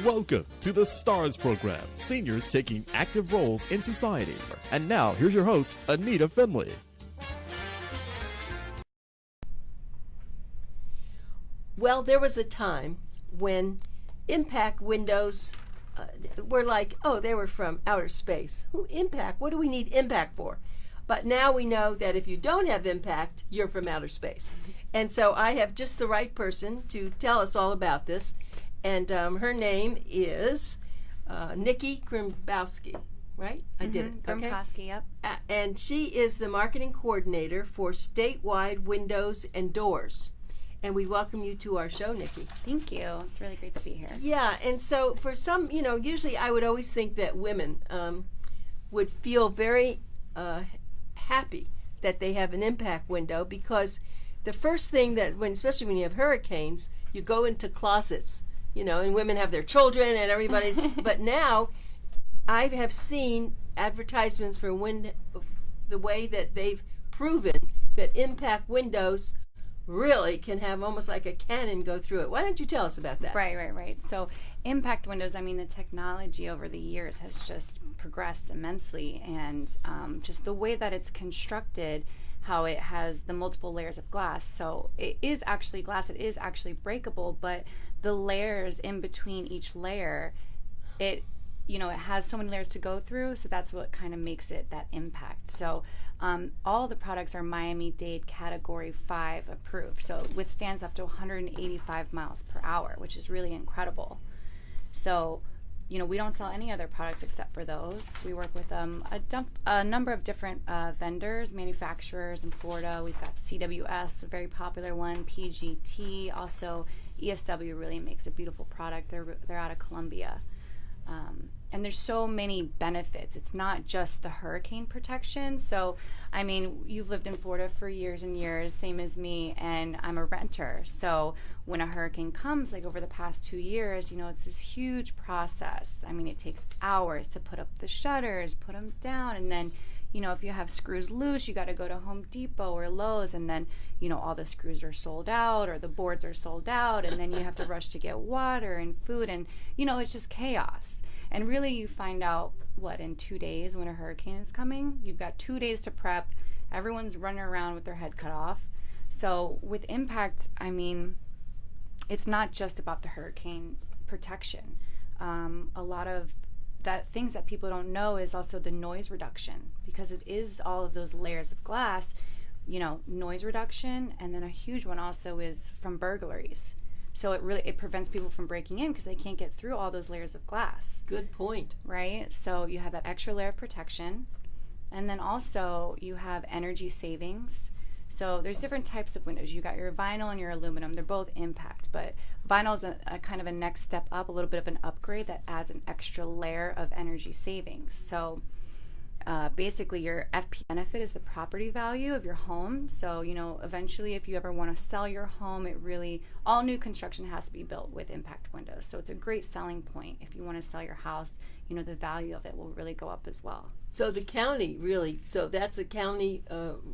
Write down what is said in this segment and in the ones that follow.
Welcome to the STARS program, seniors taking active roles in society. And now, here's your host, ANITA FINLEY. Well, there was a time when impact windows were like, oh, they were from outer space. Who impact? What do we need impact for? But now we know that if you don't have impact, you're from outer space. And so I have just the right person to tell us all about this. And her name is NIKKI GRIMKOWSKI, right? I did it. Okay. GRIMKOWSKI, yep. And she is the marketing coordinator for Statewide Windows and Doors. And we welcome you to our show, NIKKI. Thank you. It's really great to be here. Yeah, and so for some, usually I would always think that women would feel very happy that they have an impact window, because the first thing that, especially when you have hurricanes, you go into closets, and women have their children and everybody's, but now I have seen advertisements for the way that they've proven that impact windows really can have almost like a cannon go through it. Why don't you tell us about that? Right. So impact windows, the technology over the years has just progressed immensely, and just the way that it's constructed, how it has the multiple layers of glass. So it is actually glass, it is actually breakable, but the layers in between each layer, it has so many layers to go through, so that's what kind of makes it that impact. So all the products are Miami-Dade Category 5 approved, so it withstands up to 185 miles per hour, which is really incredible. So, we don't sell any other products except for those. We work with a number of different vendors, manufacturers in Florida. We've got CWS, a very popular one, PGT, also ESW really makes a beautiful product. They're out of Columbia. And there's so many benefits. It's not just the hurricane protection. So, you've lived in Florida for years and years, same as me, and I'm a renter. So when a hurricane comes, like over the past 2 years, it's this huge process. It takes hours to put up the shutters, put them down, and then, if you have screws loose, you got to go to Home Depot or Lowe's, and then, all the screws are sold out or the boards are sold out, and then you have to rush to get water and food, and, it's just chaos. And really you find out, in 2 days when a hurricane is coming, you've got 2 days to prep. Everyone's running around with their head cut off. So with impact, it's not just about the hurricane protection. A lot of things that people don't know is also the noise reduction, because it is all of those layers of glass, noise reduction, and then a huge one also is from burglaries. So it prevents people from breaking in because they can't get through all those layers of glass. Good point. Right? So you have that extra layer of protection, and then also you have energy savings. So there's different types of windows. You got your vinyl and your aluminum. They're both impact, but vinyl is a kind of a next step up, a little bit of an upgrade that adds an extra layer of energy savings. So basically your FP benefit is the property value of your home. So, eventually if you ever want to sell your home, all new construction has to be built with impact windows. So it's a great selling point. If you want to sell your house, the value of it will really go up as well. So the county that's a county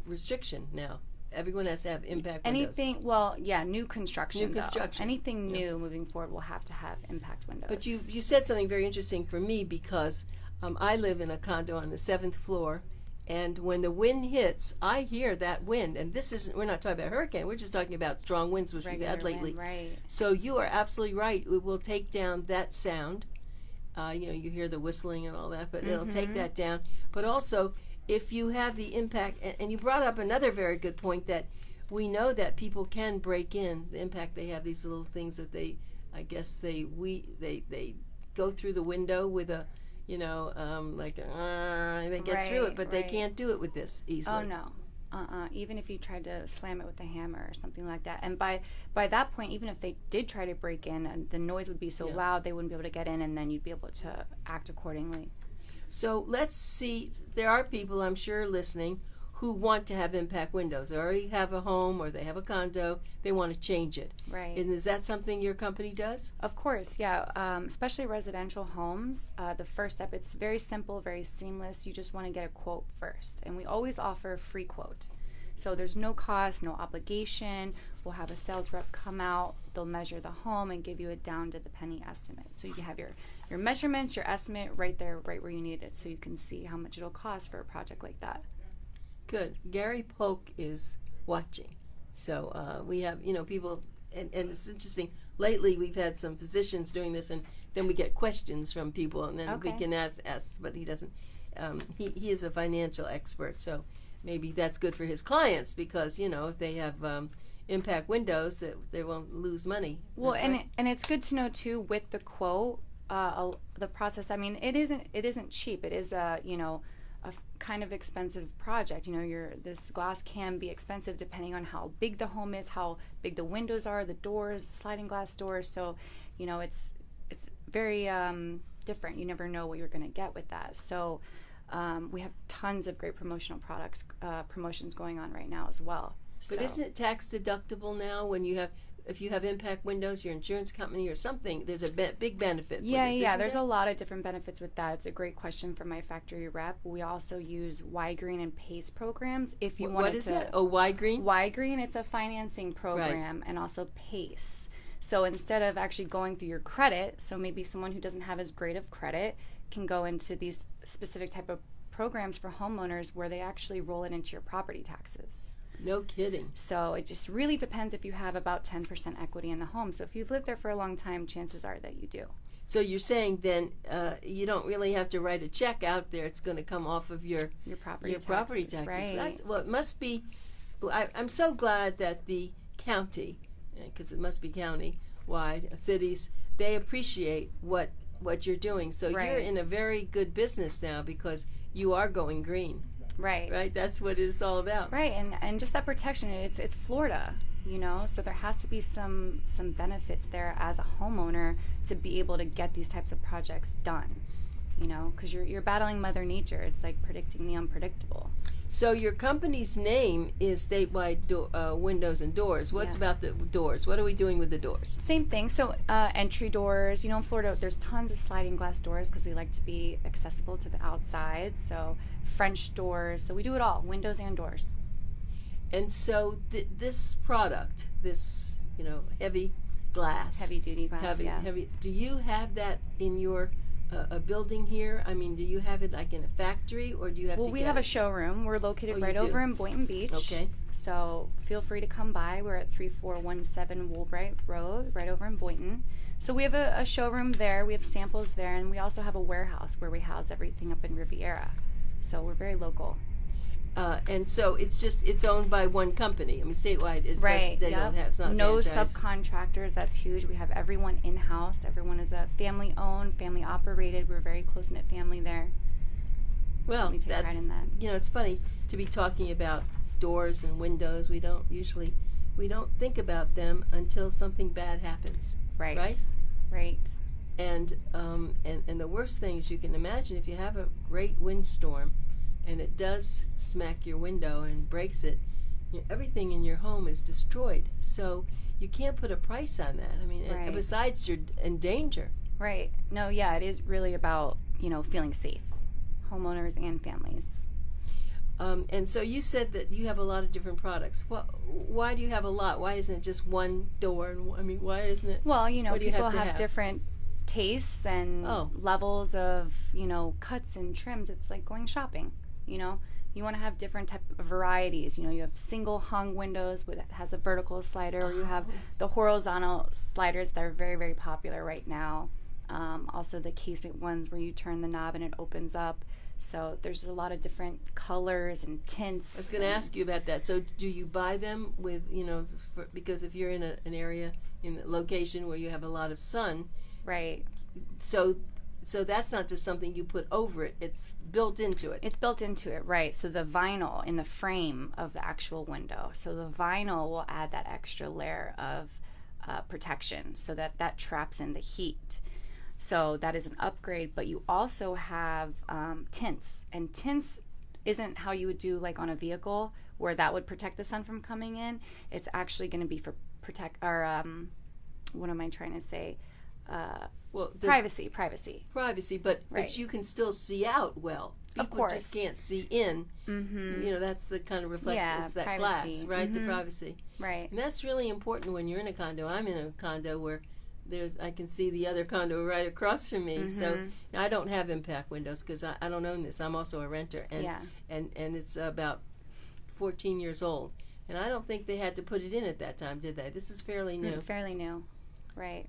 restriction now. Everyone has to have impact windows. New construction. New construction. Anything new moving forward will have to have impact windows. But you said something very interesting for me, because I live in a condo on the 7th floor, and when the wind hits, I hear that wind. And we're not talking about hurricane, we're just talking about strong winds, which we've had lately. Right. So you are absolutely right. It will take down that sound. You hear the whistling and all that, but it'll take that down. But also, if you have the impact, and you brought up another very good point, that we know that people can break in. The impact, they have these little things that they go through the window with a, they get through it, but they can't do it with this easily. Oh no. Even if you tried to slam it with a hammer or something like that. And by that point, even if they did try to break in, the noise would be so loud they wouldn't be able to get in, and then you'd be able to act accordingly. So let's see, there are people, I'm sure, listening who want to have impact windows. They already have a home or they have a condo, they want to change it. Right. And is that something your company does? Of course, yeah. Especially residential homes, the first step, it's very simple, very seamless. You just want to get a quote first. And we always offer a free quote. So there's no cost, no obligation. we'll have a sales rep come out, they'll measure the home and give you a down to the penny estimate. So you have your measurements, your estimate right there, right where you need it, so you can see how much it'll cost for a project like that. Good. Gary Polk is watching. So we have, people, and it's interesting. Lately, we've had some physicians doing this, and then we get questions from people, and then we can ask, but he doesn't. He is a financial expert, so maybe that's good for his clients because, if they have impact windows, that they won't lose money. Well, and it's good to know, too, with the quote, the process, I mean, it isn't cheap. It is a kind of expensive project. This glass can be expensive depending on how big the home is, how big the windows are, the doors, the sliding glass doors. So, it's very different. You never know what you're going to get with that. So, we have tons of great promotional promotions going on right now as well. But isn't it tax deductible now when if you have impact windows, your insurance company or something, there's a big benefit for this, Yeah, there's a lot of different benefits with that. It's a great question for my factory rep. We also use Y-Green and PACE programs. If you what is that? Oh, Y-Green? Y-Green, it's a financing program, and also PACE. So instead of actually going through your credit, so maybe someone who doesn't have as great of credit can go into these specific type of programs for homeowners where they actually roll it into your property taxes. No kidding. So it just really depends if you have about 10% equity in the home. So if you've lived there for a long time, chances are that you do. So you're saying then you don't really have to write a check out there. It's going to come off of your property taxes. Right. Well, it must be. I'm so glad that the county, because it must be county-wide, cities, they appreciate what you're doing. So you're in a very good business now because you are going green. Right. That's what it's all about. Right, and just that protection. It's Florida, so there has to be some benefits there as a homeowner to be able to get these types of projects done. Because you're battling Mother Nature. It's like predicting the unpredictable. So your company's name is Statewide Windows and Doors. What's about the doors? What are we doing with the doors? Same thing. So entry doors. In Florida, there's tons of sliding glass doors because we like to be accessible to the outside. So French doors. So we do it all, windows and doors. And so this product, this heavy glass, heavy duty glass, heavy. Do you have that in your a building here? I mean, do you have it like in a factory, or do you have? Well, we have a showroom. We're located right over in Boynton Beach. Okay. So feel free to come by. We're at 3417 Woolbright Road, right over in Boynton. So we have a showroom there. We have samples there, and we also have a warehouse where we house everything up in Riviera. So we're very local. And so it's owned by one company. I mean, Statewide is right. They don't have, it's not no franchise. Subcontractors. That's huge. We have everyone in house. Everyone is a family owned, family operated. We're a very close knit family there. Well, we take pride in that. It's funny to be talking about doors and windows. We don't think about them until something bad happens. Right. And the worst things you can imagine, if you have a great windstorm and it does smack your window and breaks it, everything in your home is destroyed. So you can't put a price on that. I mean, and besides, you're in danger. Right. No, yeah, it is really about, feeling safe, homeowners and families. And so you said that you have a lot of different products. Why do you have a lot? Why isn't it just one door? I mean, why isn't it? Well, people have different tastes and levels of, cuts and trims. It's like going shopping, You want to have different type of varieties. You have single hung windows that has a vertical slider, or you have the horizontal sliders that are very, very popular right now. Also the casement ones where you turn the knob and it opens up. So there's a lot of different colors and tints. I was going to ask you about that. So do you buy them with, because if you're in an area, in a location where you have a lot of sun. Right. So that's not just something you put over it. It's built into it. It's built into it, right. So the vinyl in the frame of the actual window. So the vinyl will add that extra layer of protection so that traps in the heat. So that is an upgrade, but you also have tints. And tints isn't how you would do like on a vehicle where that would protect the sun from coming in. It's actually going to be for what am I trying to say? Privacy. Privacy, but you can still see out well people just can't see in. You know, that's the kind of it's that privacy. glass, right? The privacy. Right. And that's really important when you're in a condo. I'm in a condo where I can see the other condo right across from me. So now, I don't have impact windows because I don't own this. I'm also a renter, and it's about 14 years old. And I don't think they had to put it in at that time, did they? This is fairly new. Fairly new. Right.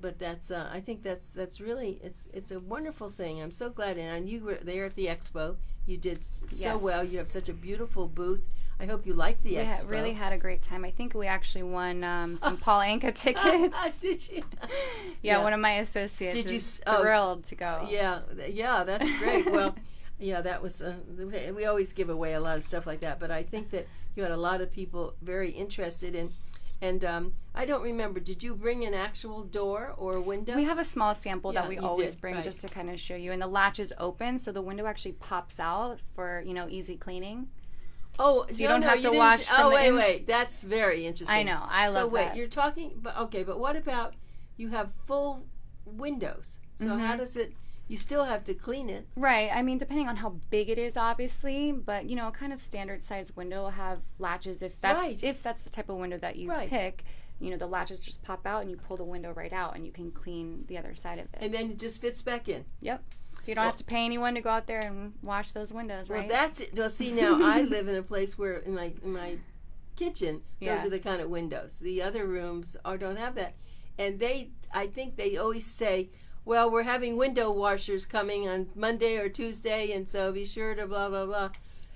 But that's I think that's really it's a wonderful thing. I'm so glad, and you were there at the expo. You did so well. You have such a beautiful booth. I hope you liked the expo. We really had a great time. I think we actually won some Paul Anka tickets. Did you? Yeah, one of my associates is thrilled to go. Yeah, that's great. Well, yeah, that was we always give away a lot of stuff like that, but I think that you had a lot of people very interested in. And I don't remember, did you bring an actual door or a window? We have a small sample that we always bring just to kind of show you. And the latch is open, so the window actually pops out for, easy cleaning. Oh, so you don't have to wash from the wait. That's very interesting. I know. I love that. So wait, you're talking, but what about you have full windows? So how does it, you still have to clean it. Right. I mean, depending on how big it is, obviously, but a kind of standard size window will have latches if that's the type of window that you pick. The latches just pop out and you pull the window right out and you can clean the other side of it. And then it just fits back in. Yep. So you don't have to pay anyone to go out there and wash those windows, right? Well, that's it. Well, see, now I live in a place where in my kitchen, those are the kind of windows. The other rooms don't have that. And I think they always say, well, we're having window washers coming on Monday or Tuesday, and so be sure to blah, blah, blah.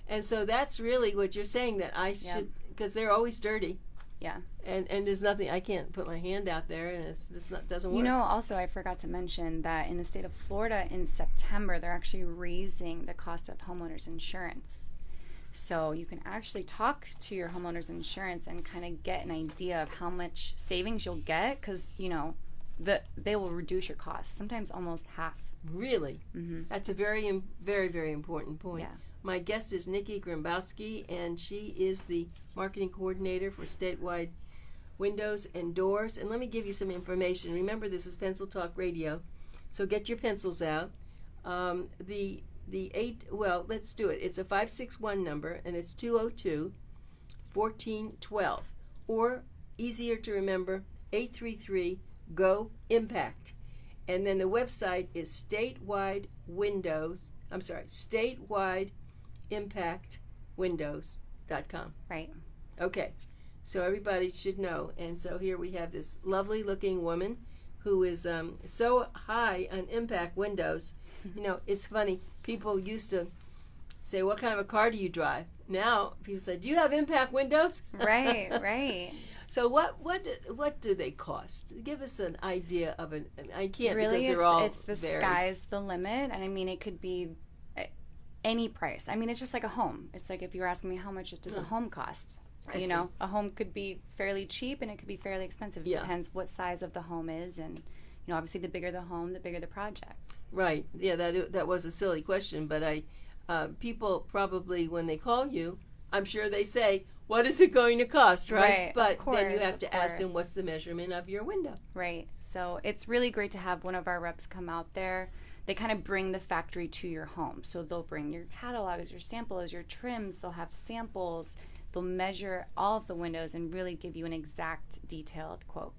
And so that's really what you're saying, that I should, because they're always dirty. Yeah. And there's nothing, I can't put my hand out there, and doesn't work. Also, I forgot to mention that in the state of Florida in September, they're actually raising the cost of homeowners insurance. So you can actually talk to your homeowners insurance and kind of get an idea of how much savings you'll get, because, they will reduce your costs, sometimes almost half. Really? Mm-hmm. That's a very, very, very important point. Yeah. My guest is NIKKI GRIMKOWSKI, and she is the marketing coordinator for Statewide Windows and Doors. And let me give you some information. Remember, this is Pencil Talk Radio, so get your pencils out. Let's do it. It's a 561 number, and it's 202-1412, or easier to remember, 833-GO-IMPACT. And then the website is statewideimpactwindows.com. Right. Okay. So everybody should know. And so here we have this lovely looking woman who is so high on impact windows. It's funny. People used to say, what kind of a car do you drive? Now people say, do you have impact windows? Right, right. So what do they cost? Give us an idea of an. I can't really, because they're all it's the varied. Sky's the limit, and I mean it could be any price. I mean it's just like a home. It's like if you were asking me how much does a home cost. A home could be fairly cheap and it could be fairly expensive. It depends what size of the home is, and obviously the bigger the home, the bigger the project. Right. Yeah. That was a silly question, but people probably when they call you, I'm sure they say, what is it going to cost, right? But then you have to ask them what's the measurement of your window. Right. So it's really great to have one of our reps come out there. They kind of bring the factory to your home. So they'll bring your catalogs, your samples, your trims. They'll have samples. They'll measure all of the windows and really give you an exact, detailed quote.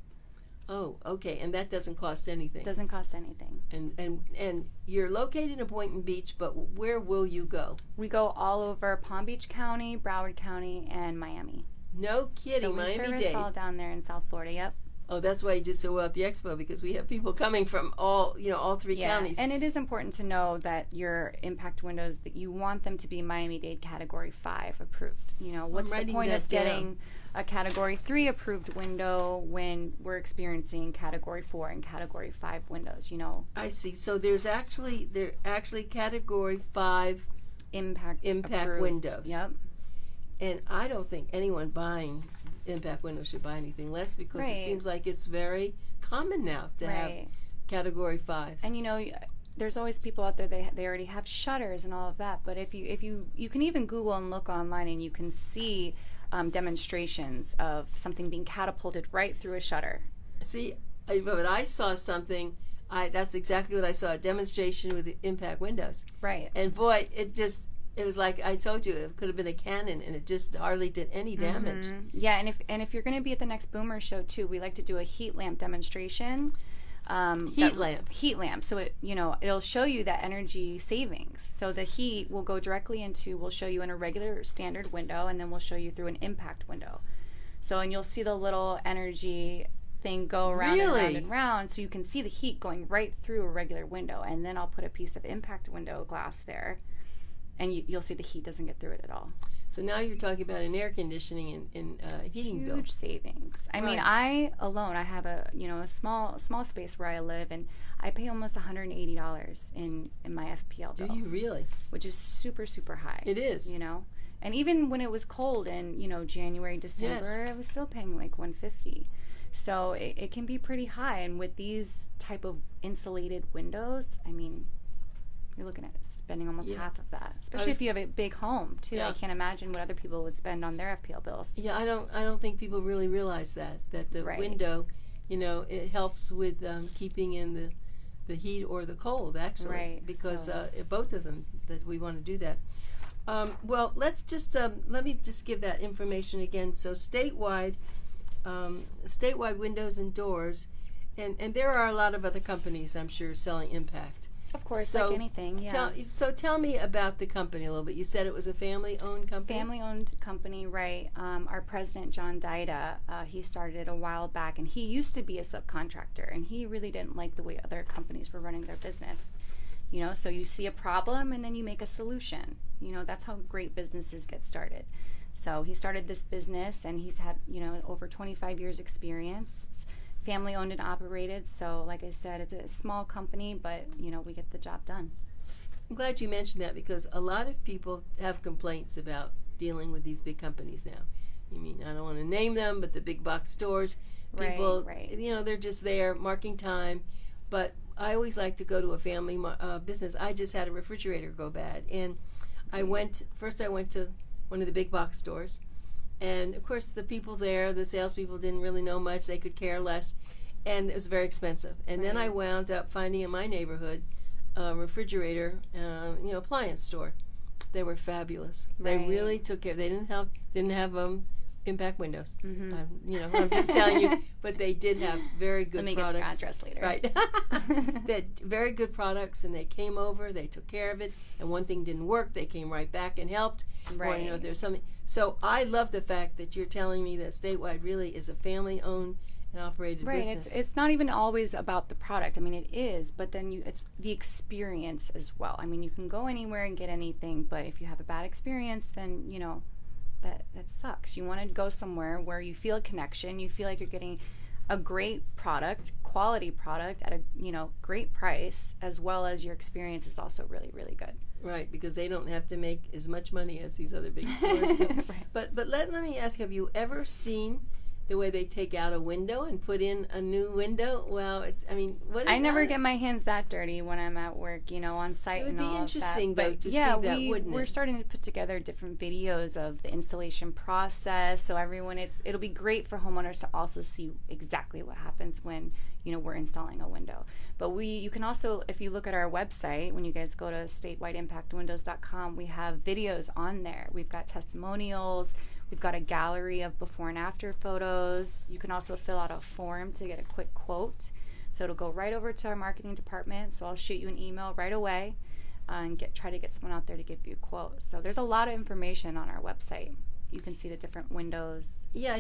Oh, okay. And that doesn't cost anything. Doesn't cost anything. And you're located in Boynton Beach, but where will you go? We go all over Palm Beach County, Broward County, and Miami. No kidding, so Miami-Dade. So we service all down there in South Florida. Yep. Oh, that's why you did so well at the expo, because we have people coming from all three counties. And it is important to know that your impact windows, that you want them to be Miami-Dade Category 5 approved. What's the point of getting a Category 3 approved window when we're experiencing Category 4 and Category 5 windows? I see. So they're actually Category 5 impact windows. Yep. And I don't think anyone buying impact windows should buy anything less, because it seems like it's very common now to have Category 5s. And there's always people out there, they already have shutters and all of that, but if you can even Google and look online and you can see demonstrations of something being catapulted right through a shutter. See, but I saw something That's exactly what I saw, a demonstration with the impact windows. Right. And boy, it was like I told you, it could have been a cannon, and it just hardly did any damage. Yeah, and if you're going to be at the next Boomer show too, we like to do a heat lamp demonstration. Heat lamp. So it'll show you that energy savings. So the heat will go directly into, we'll show you in a regular standard window, and then we'll show you through an impact window. So, and you'll see the little energy thing go around and round and round, so you can see the heat going right through a regular window. And then I'll put a piece of impact window glass there, and you'll see the heat doesn't get through it at all. So now you're talking about an air conditioning and heating bill. Huge savings. I mean, I have a small space where I live, and I pay almost $180 in my FPL bill. Do you really? Which is super, super high. It is. And even when it was cold in January, December, I was still paying like $150. So it can be pretty high. And with these type of insulated windows, I mean, you're looking at spending almost half of that, especially if you have a big home too. I can't imagine what other people would spend on their FPL bills. Yeah, I don't think people really realize that the window, it helps with keeping in the heat or the cold, actually, right? Because both of them, that we want to do that. Well, let's just let me just give that information again. So statewide windows and doors, and there are a lot of other companies, I'm sure, selling impact. Of course, like anything, yeah. Tell me about the company a little bit. You said it was a family-owned company? Family-owned company, right. Our president, John Dida, he started it a while back, and he used to be a subcontractor, and he really didn't like the way other companies were running their business. So you see a problem, and then you make a solution. That's how great businesses get started. So he started this business, and he's had, over 25 years experience. It's family owned and operated, so like I said, it's a small company, but we get the job done. I'm glad you mentioned that, because a lot of people have complaints about dealing with these big companies now. I don't want to name them, but the big box stores, people, they're just there marking time. But I always like to go to a family business. I just had a refrigerator go bad, and I went to one of the big box stores. And, of course, the people there, the salespeople, didn't really know much. They could care less. And it was very expensive. And then I wound up finding in my neighborhood a refrigerator, appliance store. They were fabulous. They really took care. They didn't have impact windows. I'm just telling you. But they did have very good products. Let me get their address later. Right. They had very good products, and they came over. They took care of it. And one thing didn't work. They came right back and helped. Right. Or, there's something. So I love the fact that you're telling me that Statewide really is a family-owned and operated business. It's not even always about the product. I mean, it is, but then it's the experience as well. I mean, you can go anywhere and get anything, but if you have a bad experience, then that sucks. You want to go somewhere where you feel a connection. You feel like you're getting a great product, quality product at a great price, as well as your experience is also really, really good. Right, because they don't have to make as much money as these other big stores do. But let me ask, have you ever seen the way they take out a window and put in a new window? Well, I never get my hands that dirty when I'm at work, on site and all of that. It would be interesting, though, to see that, wouldn't it? We're starting to put together different videos of the installation process, so it'll be great for homeowners to also see exactly what happens when, we're installing a window. But you can also, if you look at our website, when you guys go to statewideimpactwindows.com, we have videos on there. We've got testimonials. We've got a gallery of before and after photos. You can also fill out a form to get a quick quote. So it'll go right over to our marketing department. So I'll shoot you an email right away and try to get someone out there to give you a quote. So there's a lot of information on our website. You can see the different windows. Yeah,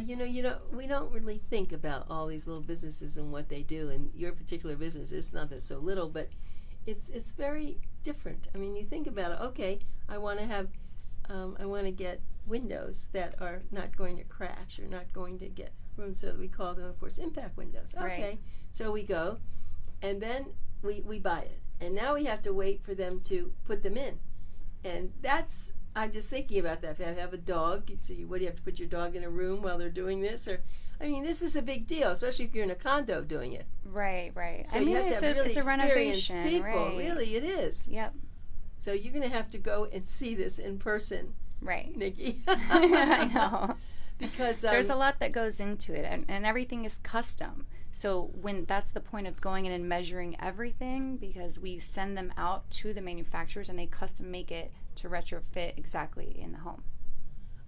we don't really think about all these little businesses and what they do. And your particular business, it's not that so little, but it's very different. I mean, you think about it. Okay, I want to get windows that are not going to crash or not going to get ruined, so we call them, of course, impact windows. Okay, right. So we go, and then we buy it, and now we have to wait for them to put them in, and I'm just thinking about that. If you have a dog, so what do you have to put your dog in a room while they're doing this? Or, this is a big deal, especially if you're in a condo doing it. Right. So you have to have really experienced people. Right. Really, it is. Yep. So you're going to have to go and see this in person. Right. Nikki. I know. Because there's a lot that goes into it, and everything is custom. So when that's the point of going in and measuring everything, because we send them out to the manufacturers and they custom make it to retrofit exactly in the home.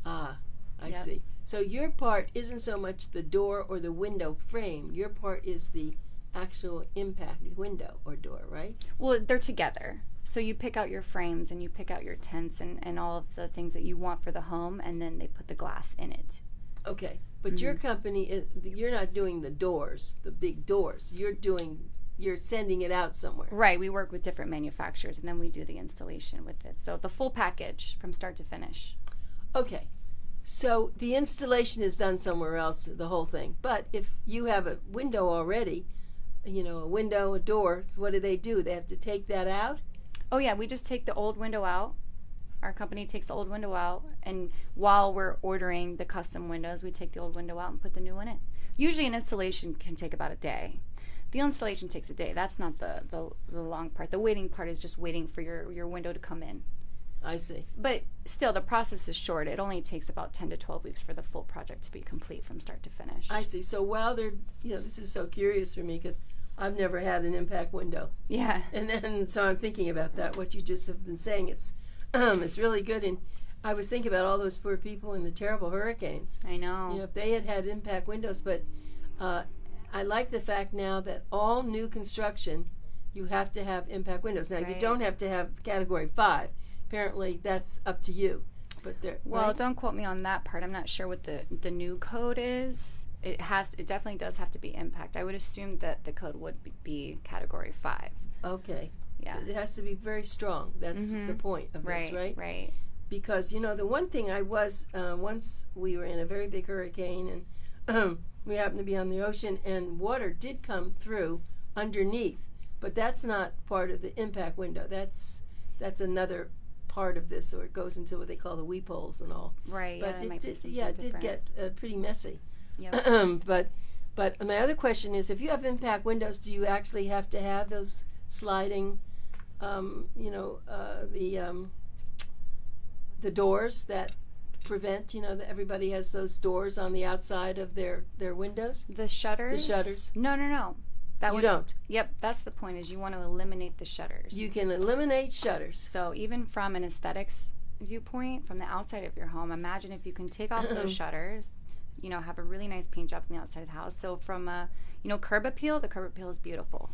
Ah, I see. So your part isn't so much the door or the window frame. Your part is the actual impact window or door, right? Well, they're together. So you pick out your frames and you pick out your tents and all of the things that you want for the home, and then they put the glass in it. Okay, but your company, you're not doing the doors, the big doors. You're sending it out somewhere. Right. We work with different manufacturers, and then we do the installation with it. So the full package from start to finish. Okay, so the installation is done somewhere else, the whole thing. But if you have a window already, a window, a door, what do? They have to take that out? Oh, yeah. We just take the old window out. Our company takes the old window out, and while we're ordering the custom windows, we take the old window out and put the new one in. Usually an installation can take about a day. The installation takes a day. That's not the long part. The waiting part is just waiting for your window to come in. I see. But still, the process is short. It only takes about 10 to 12 weeks for the full project to be complete from start to finish. I see. So while they're, this is so curious for me because I've never had an impact window. Yeah. And then, so I'm thinking about that, what you just have been saying. It's really good. And I was thinking about all those poor people in the terrible hurricanes. I know. If they had impact windows. But I like the fact now that all new construction, you have to have impact windows. Now, you don't have to have Category 5. Apparently, that's up to you. But well, don't quote me on that part. I'm not sure what the new code is. It definitely does have to be impact. I would assume that the code would be Category 5. Okay. Yeah. It has to be very strong. That's the point of this, right? Right. Because, the one thing I was, once we were in a very big hurricane and we happened to be on the ocean and water did come through underneath, but that's not part of the impact window. That's another part of this, or it goes into what they call the weep holes and all. Right, but it did get pretty messy. Yep. But my other question is, if you have impact windows, do you actually have to have those sliding, the doors that prevent, that everybody has those doors on the outside of their windows? The shutters? The shutters. No. You don't? Yep, that's the point, is you want to eliminate the shutters. You can eliminate shutters. So even from an aesthetics viewpoint, from the outside of your home, imagine if you can take off those shutters, have a really nice paint job on the outside of the house. So from a, curb appeal, the curb appeal is beautiful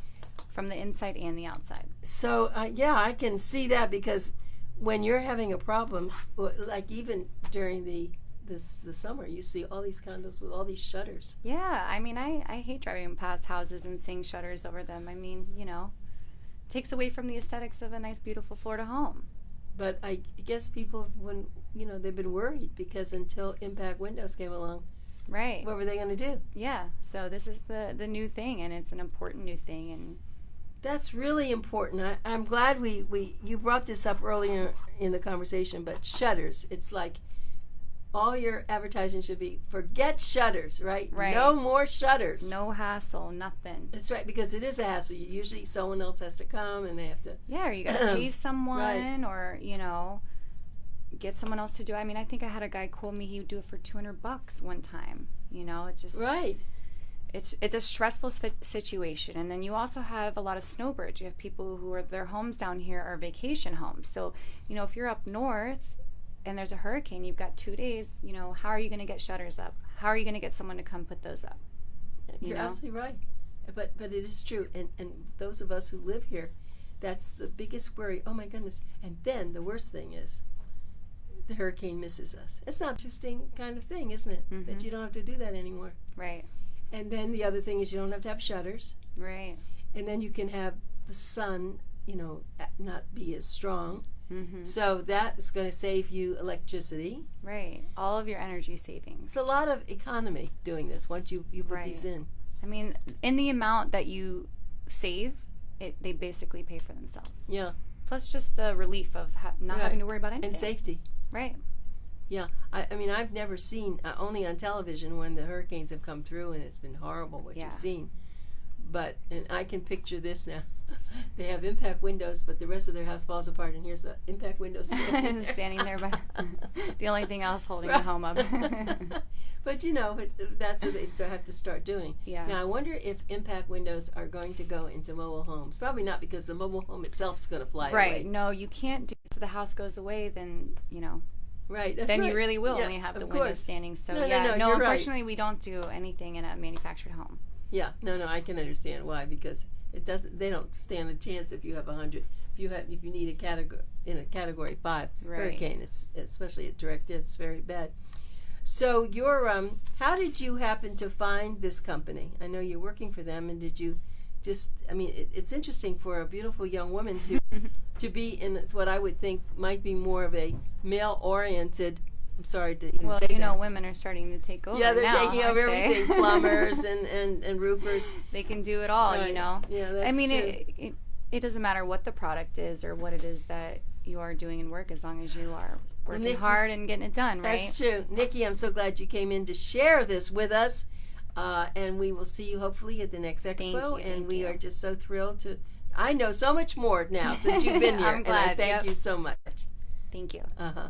from the inside and the outside. So, I can see that, because when you're having a problem, like even during the summer, you see all these condos with all these shutters. Yeah, I hate driving past houses and seeing shutters over them. Takes away from the aesthetics of a nice, beautiful Florida home. But I guess people, when they've been worried, because until impact windows came along, right? What were they going to do? Yeah. So this is the new thing, and it's an important new thing, and that's really important. I'm glad you brought this up earlier in the conversation. But shutters, it's like all your advertising should be, forget shutters, right? No more shutters. No hassle, nothing. That's right, because it is a hassle. Usually someone else has to come and they have to. Yeah, or you got to pay someone, or, get someone else to do it. I think I had a guy quote me, he would do it for $200 one time. It's just. Right. It's a stressful situation. And then you also have a lot of snowbirds. You have people who their homes down here are vacation homes. So, if you're up north and there's a hurricane, you've got 2 days, how are you going to get shutters up? How are you going to get someone to come put those up? You're absolutely right. But it is true. And those of us who live here, that's the biggest worry. Oh, my goodness. And then the worst thing is the hurricane misses us. It's not an interesting kind of thing, isn't it? Mm-hmm. That you don't have to do that anymore. Right. And then the other thing is you don't have to have shutters. Right. And then you can have the sun, not be as strong. Mm-hmm. So that is going to save you electricity. Right. All of your energy savings. It's a lot of economy doing this once you put these in. In the amount that you save, they basically pay for themselves. Yeah. Plus just the relief of not having to worry about anything. And safety. Right. Yeah. I've never seen, only on television when the hurricanes have come through, and it's been horrible what you've seen. and I can picture this now. They have impact windows, but the rest of their house falls apart, and here's the impact window standing there. Standing there by the only thing else holding the home up. But that's what they have to start doing. Yeah. Now I wonder if impact windows are going to go into mobile homes. Probably not, because the mobile home itself is going to fly away. Right. No, you can't do it. So the house goes away, then Right. That's then right. you really will Yeah, only have the of windows course. standing. So No, no, you're right. unfortunately we don't do anything in a manufactured home. Yeah. No, I can understand why, because they don't stand a chance if you have 100. If you need a category 5 Right. hurricane, especially at direct hit, it's very bad. So how did you happen to find this company? I know you're working for them, and did you it's interesting for a beautiful young woman to be in what I would think might be more of a male-oriented. I'm sorry to even say that. Women are starting to take over. Yeah, they're now, taking over everything. Plumbers and roofers. They can do it all, Right. Yeah, that's true. It doesn't matter what the product is or what it is that you are doing in work, as long as you are working Nikki, hard and getting it done, right? That's true. Nikki, I'm so glad you came in to share this with us. And we will see you hopefully at the next expo. Thank we you. are just so thrilled to. I know so much more now since you've been here. I'm glad. And I thank you so much. Thank you. Uh-huh.